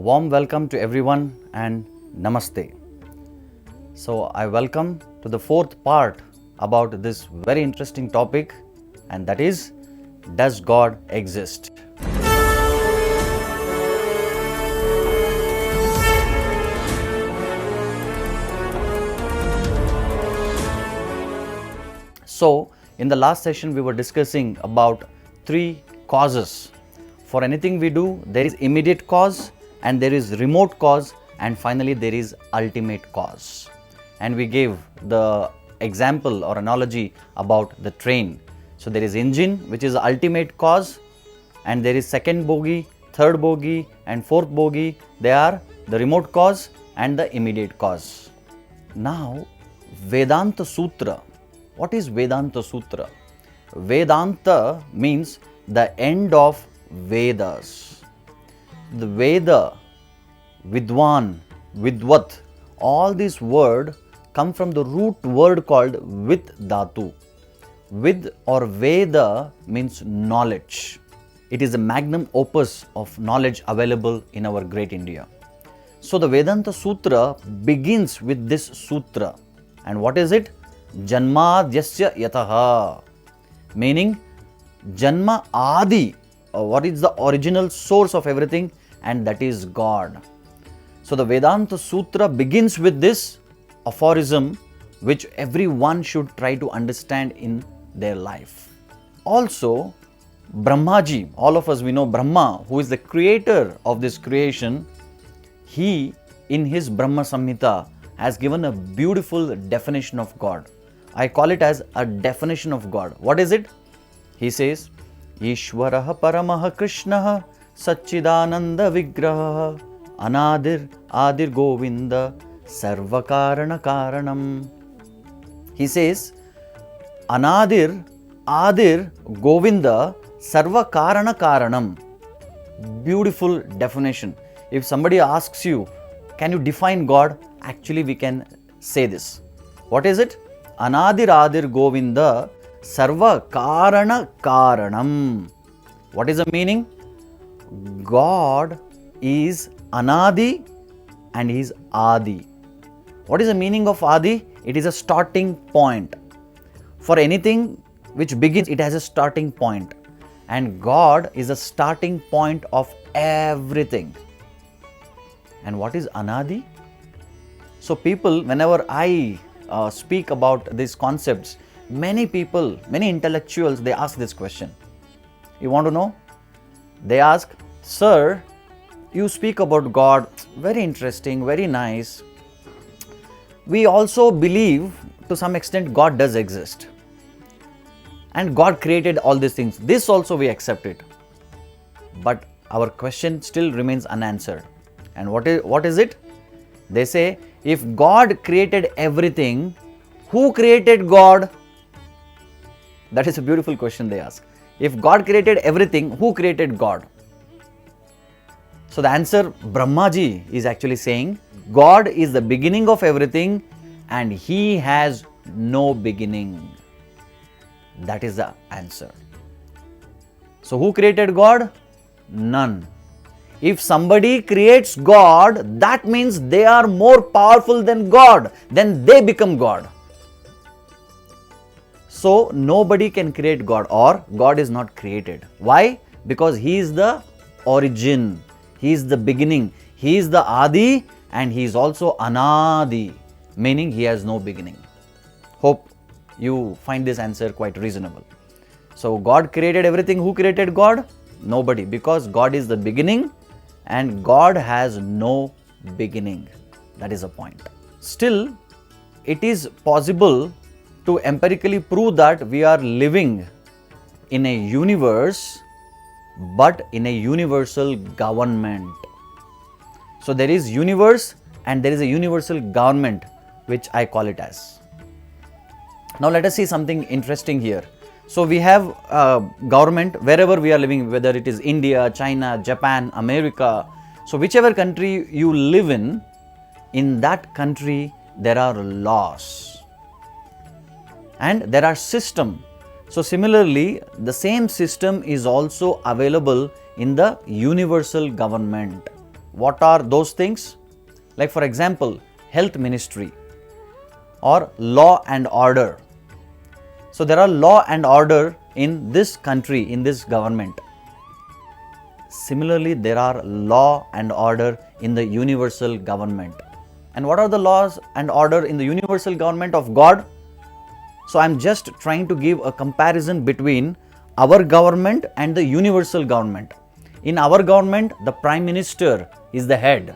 warm welcome to everyone and namaste. So I welcome to the fourth part about this very interesting topic, and that is, does God exist? So in the last session we were discussing about three causes. For anything we do, there is immediate cause, and there is remote cause, and finally there is ultimate cause. And we gave the example or analogy about the train. So there is engine, which is the ultimate cause, and there is second bogie, third bogie and fourth bogie. They are the remote cause and the immediate cause. Now Vedanta Sutra. What is Vedanta Sutra? Vedanta means the end of Vedas. The Veda, Vidwan, Vidvat, all these words come from the root word called Vid Dhatu. Vid or Veda means knowledge. It is a magnum opus of knowledge available in our great India. So the Vedanta Sutra begins with this sutra. And what is it? Janmadhyasya yataha, meaning Janma Adi, what is the original source of everything, and that is God. So the Vedanta Sutra begins with this aphorism which everyone should try to understand in their life. Also, Brahmaji, all of us we know Brahma, who is the creator of this creation, he in his Brahma Samhita has given a beautiful definition of God. I call it as a definition of God. What is it? He says, Ishwaraha Paramaha Krishnaha Satchidananda Vigraha Anadir Adir Govinda Sarvakarana Karanam. He says, Anadir Adir Govinda Sarvakarana Karanam. Beautiful definition. If somebody asks you, can you define God? Actually, we can say this. What is it? Anadir Adir Govinda Sarva Karana Karanam. What is the meaning? God is Anadi and He is Adi. What is the meaning of Adi? It is a starting point. For anything which begins, it has a starting point. And God is a starting point of everything. And what is Anadi? So people, whenever I speak about these concepts, many people, many intellectuals, they ask this question. You want to know? They ask, sir, you speak about God, very interesting, very nice. We also believe to some extent God does exist. And God created all these things. This also we accept it. But our question still remains unanswered. And what is it? They say, if God created everything, who created God? That is a beautiful question they ask. If God created everything, who created God? So the answer, Brahmaji is actually saying, God is the beginning of everything and He has no beginning. That is the answer. So who created God? None. If somebody creates God, that means they are more powerful than God. Then they become God. So nobody can create God, or God is not created. Why? Because He is the origin. He is the beginning. He is the Adi and He is also Anadi, meaning He has no beginning. Hope you find this answer quite reasonable. So God created everything. Who created God? Nobody, because God is the beginning and God has no beginning. That is the point. Still, it is possible to empirically prove that we are living in a universe, but in a universal government. So there is universe and there is a universal government, which I call it as. Now let us see something interesting here. So we have government wherever we are living, whether it is India, China, Japan, America. So whichever country you live in that country there are laws and there are systems. So similarly, the same system is also available in the universal government. What are those things? Like for example, health ministry or law and order. So there are law and order in this country, in this government. Similarly, there are law and order in the universal government. And what are the laws and order in the universal government of God? So I'm just trying to give a comparison between our government and the universal government. In our government, the Prime Minister is the head.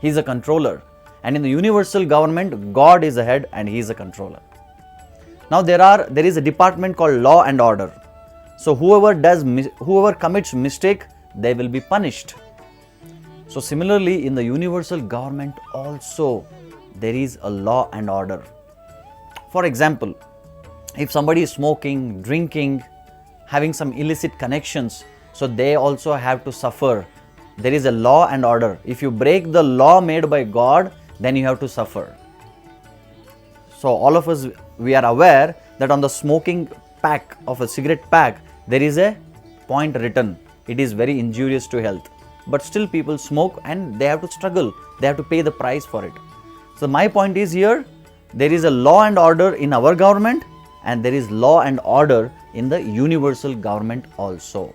He is a controller. And in the universal government, God is the head and He is a controller. Now there is a department called law and order. So whoever commits mistake, they will be punished. So similarly, in the universal government also, there is a law and order. For example, if somebody is smoking, drinking, having some illicit connections, so they also have to suffer. There is a law and order. If you break the law made by God, then you have to suffer. So all of us, we are aware that on the smoking pack of a cigarette pack, there is a point written. It is very injurious to health. But still people smoke and they have to struggle. They have to pay the price for it. So my point is here, there is a law and order in our government and there is law and order in the universal government also.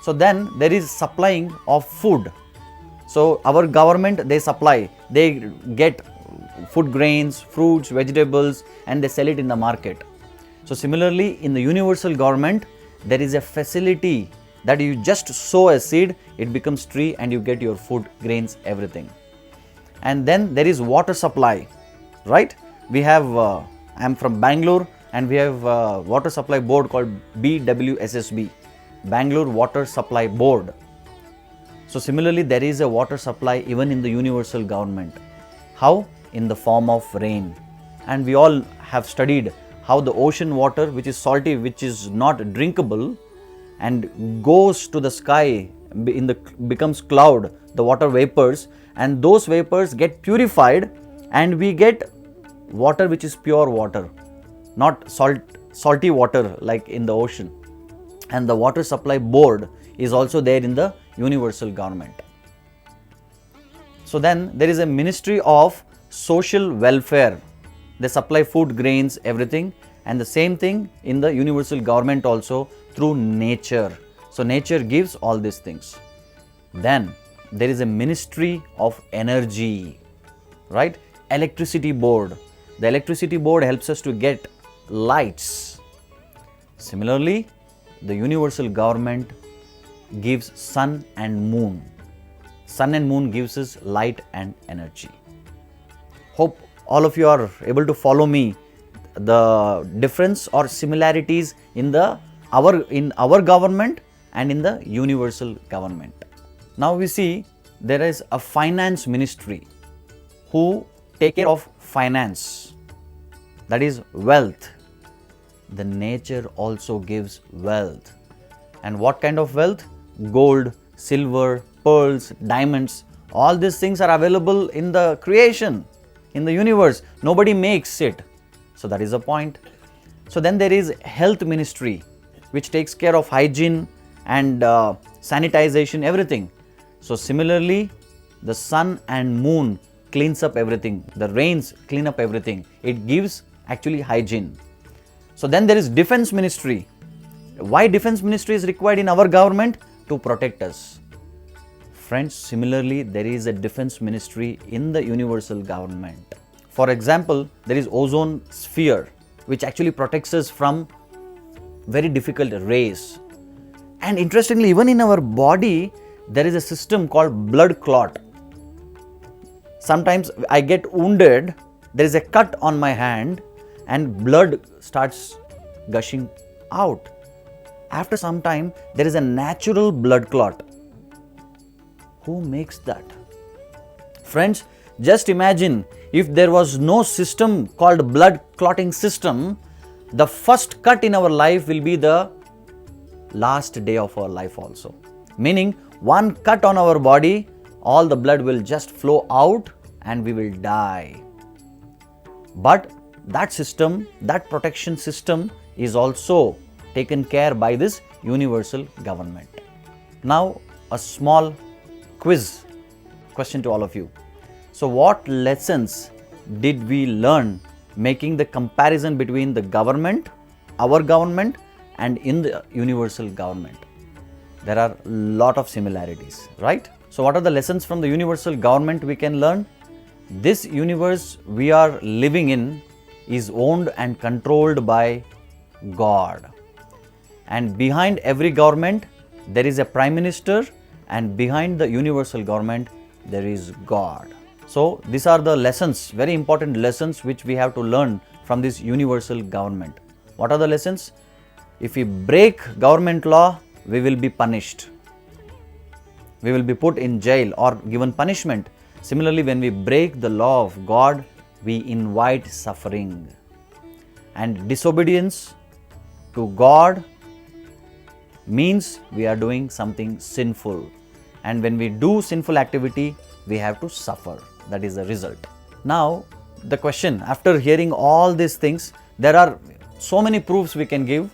So then there is supplying of food. So our government, they supply, they get food grains, fruits, vegetables and they sell it in the market. So similarly, in the universal government, there is a facility that you just sow a seed, it becomes tree and you get your food, grains, everything. And then there is water supply, right? We have, I am from Bangalore and we have a water supply board called BWSSB, Bangalore Water Supply Board. So similarly, there is a water supply even in the universal government. How? In the form of rain. And we all have studied how the ocean water, which is salty, which is not drinkable, and goes to the sky, becomes cloud, the water vapors, and those vapors get purified and we get water which is pure water, not salty water like in the ocean. And the water supply board is also there in the universal government. So then there is a ministry of social welfare. They supply food, grains, everything, and the same thing in the universal government also through nature. So nature gives all these things. Then there is a ministry of energy, right? Electricity board. The electricity board helps us to get lights. Similarly, the universal government gives sun and moon. Sun and moon gives us light and energy. Hope all of you are able to follow me the difference or similarities in our government and in the universal government. Now we see there is a finance ministry who take care of finance, that is wealth. The nature also gives wealth. And what kind of wealth? Gold, silver, pearls, diamonds, all these things are available in the creation, in the universe. Nobody makes it. So that is the point. So then there is health ministry, which takes care of hygiene and sanitization, everything. So similarly, the sun and moon cleans up everything. The rains clean up everything. It gives actually hygiene. So then there is defense ministry. Why defense ministry is required in our government? To protect us. Friends, similarly, there is a defense ministry in the universal government. For example, there is ozone sphere, which actually protects us from very difficult rays. And interestingly, even in our body, there is a system called blood clot. Sometimes I get wounded, there is a cut on my hand and blood starts gushing out. After some time, there is a natural blood clot. Who makes that? Friends, just imagine if there was no system called blood clotting system, the first cut in our life will be the last day of our life also. Meaning, one cut on our body, all the blood will just flow out and we will die. But that system, that protection system is also taken care by this universal government. Now, a small quiz question to all of you. So, what lessons did we learn making the comparison between the government, our government, and in the universal government? There are a lot of similarities, right? So, what are the lessons from the universal government we can learn? This universe we are living in is owned and controlled by God. And behind every government, there is a prime minister, and behind the universal government, there is God. So, these are the lessons, very important lessons which we have to learn from this universal government. What are the lessons? If we break government law, we will be punished. We will be put in jail or given punishment. Similarly, when we break the law of God, we invite suffering. And disobedience to God means we are doing something sinful. And when we do sinful activity, we have to suffer. That is the result. Now, the question, after hearing all these things, there are so many proofs we can give.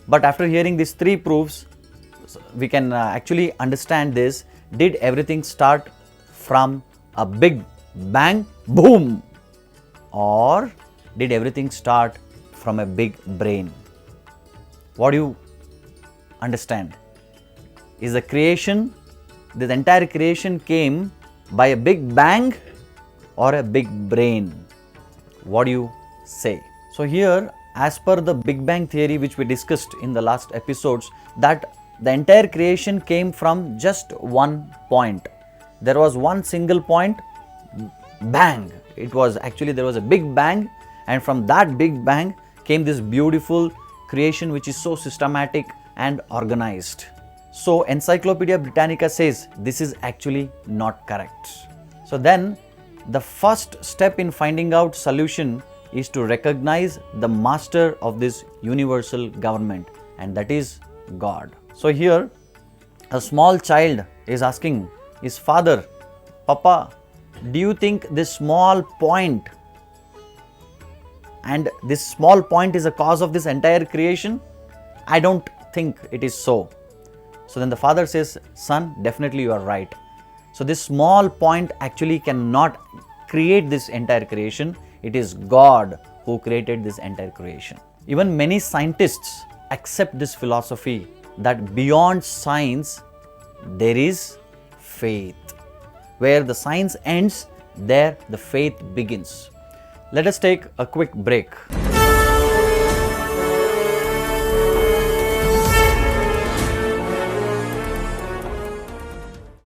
But after hearing these three proofs, we can actually understand this. Did everything start from a big bang, boom? Or did everything start from a big brain? What do you understand? Is the creation, the entire creation came by a big bang or a big brain? What do you say? So here, as per the Big Bang theory which we discussed in the last episodes, that the entire creation came from just one point. There was one single point, bang. It was actually, there was a big bang, and from that big bang came this beautiful creation which is so systematic and organized. So Encyclopedia Britannica says this is actually not correct. So then the first step in finding out solution is to recognize the master of this universal government, and that is God. So here a small child is asking his father, Papa, do you think this small point and this small point is a cause of this entire creation? I don't think it is so. So then the father says, son, definitely you are right. So this small point actually cannot create this entire creation. It is God who created this entire creation. Even many scientists accept this philosophy that beyond science there is faith. Where the science ends, there the faith begins. Let us take a quick break.